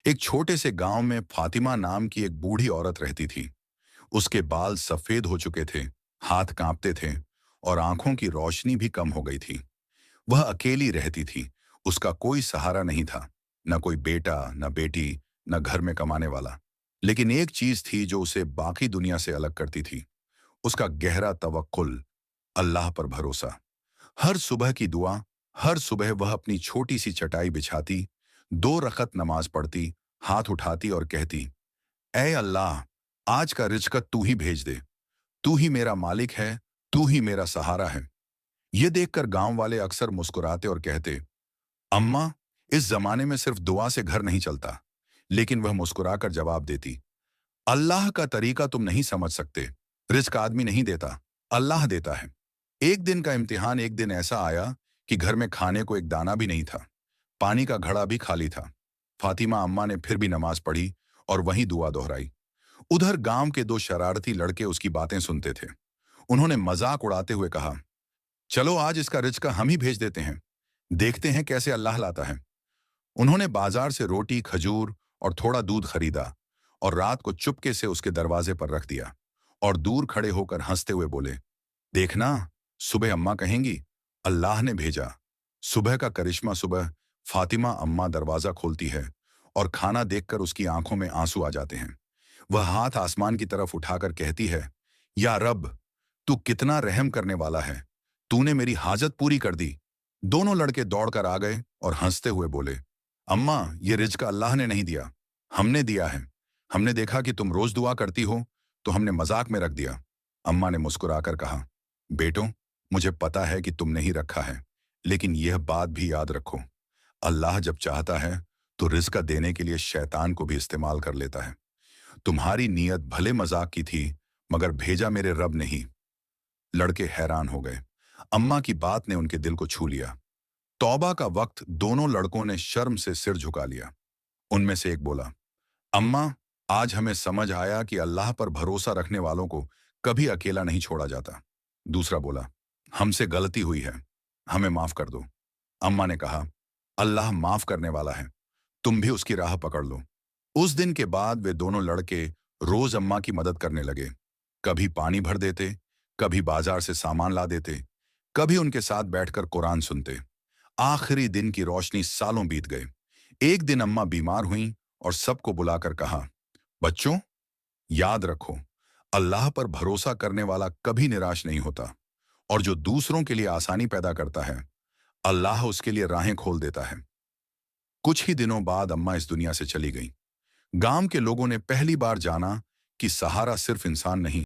एक छोटे से गांव में फातिमा नाम की एक बूढ़ी औरत रहती थी। उसके बाल सफेद हो चुके थे, हाथ कांपते थे और आंखों की रोशनी भी कम हो गई थी। वह अकेली रहती थी। उसका कोई सहारा नहीं था, न कोई बेटा, न बेटी, न घर में कमाने वाला। लेकिन एक चीज थी जो उसे बाकी दुनिया से अलग करती थी, उसका गहरा तवक्कुल, अल्लाह पर भरोसा। हर सुबह की दुआ, हर सुबह वह अपनी छोटी सी चटाई बिछाती, 2 रकत नमाज पढ़ती, हाथ उठाती और कहती, ऐ अल्लाह, आज का रिज़्क तू ही भेज दे। तू ही मेरा मालिक है, तू ही मेरा सहारा है। ये देखकर गांव वाले अक्सर मुस्कुराते और कहते, अम्मा, इस जमाने में सिर्फ दुआ से घर नहीं चलता। लेकिन वह मुस्कुराकर जवाब देती, अल्लाह का तरीका तुम नहीं समझ सकते। रिज़्क आदमी नहीं देता, अल्लाह देता है। एक दिन का इम्तिहान एक दिन ऐसा आया कि घर में खाने को एक दाना भी नहीं था। पानी का घड़ा भी खाली था। फातिमा अम्मा ने फिर भी नमाज पढ़ी और वही दुआ दोहराई। उधर गांव के 2 शरारती लड़के उसकी बातें सुनते थे। उन्होंने मजाक उड़ाते हुए कहा, चलो आज इसका रिज़्क हम ही भेज देते हैं, देखते हैं कैसे अल्लाह लाता है। उन्होंने बाजार से रोटी, खजूर और थोड़ा दूध खरीदा और रात को चुपके से उसके दरवाजे पर रख दिया और दूर खड़े होकर हंसते हुए बोले, देखना, सुबह अम्मा कहेंगी अल्लाह ने भेजा। सुबह का करिश्मा। सुबह फातिमा अम्मा दरवाजा खोलती है और खाना देखकर उसकी आंखों में आंसू आ जाते हैं। वह हाथ आसमान की तरफ उठाकर कहती है, या रब, तू कितना रहम करने वाला है, तूने मेरी हाजत पूरी कर दी। दोनों लड़के दौड़कर आ गए और हंसते हुए बोले, अम्मा, ये रिज़्क अल्लाह ने नहीं दिया, हमने दिया है। हमने देखा कि तुम रोज दुआ करती हो, तो हमने मजाक में रख दिया। अम्मा ने मुस्कुराकर कहा, बेटों, मुझे पता है कि तुमने ही रखा है, लेकिन यह बात भी याद रखो, अल्लाह जब चाहता है तो रिज़्क देने के लिए शैतान को भी इस्तेमाल कर लेता है। तुम्हारी नीयत भले मजाक की थी, मगर भेजा मेरे रब ने ही। लड़के हैरान हो गए। अम्मा की बात ने उनके दिल को छू लिया। तौबा का वक्त दोनों लड़कों ने शर्म से सिर झुका लिया। उनमें से एक बोला, अम्मा, आज हमें समझ आया कि अल्लाह पर भरोसा रखने वालों को कभी अकेला नहीं छोड़ा जाता। दूसरा बोला, हमसे गलती हुई है, हमें माफ कर दो। अम्मा ने कहा, अल्लाह माफ करने वाला है, तुम भी उसकी राह पकड़ लो। उस दिन के बाद वे दोनों लड़के रोज अम्मा की मदद करने लगे। कभी पानी भर देते, कभी बाजार से सामान ला देते, कभी उनके साथ बैठकर कुरान सुनते। आखिरी दिन की रोशनी सालों बीत गए। एक दिन अम्मा बीमार हुईं और सबको बुलाकर कहा, बच्चों, याद रखो, अल्लाह पर भरोसा करने वाला कभी निराश नहीं होता, और जो दूसरों के लिए आसानी पैदा करता है, अल्लाह उसके लिए राहें खोल देता है। कुछ ही दिनों बाद अम्मा इस दुनिया से चली गईं। गांव के लोगों ने पहली बार जाना कि सहारा सिर्फ इंसान नहीं,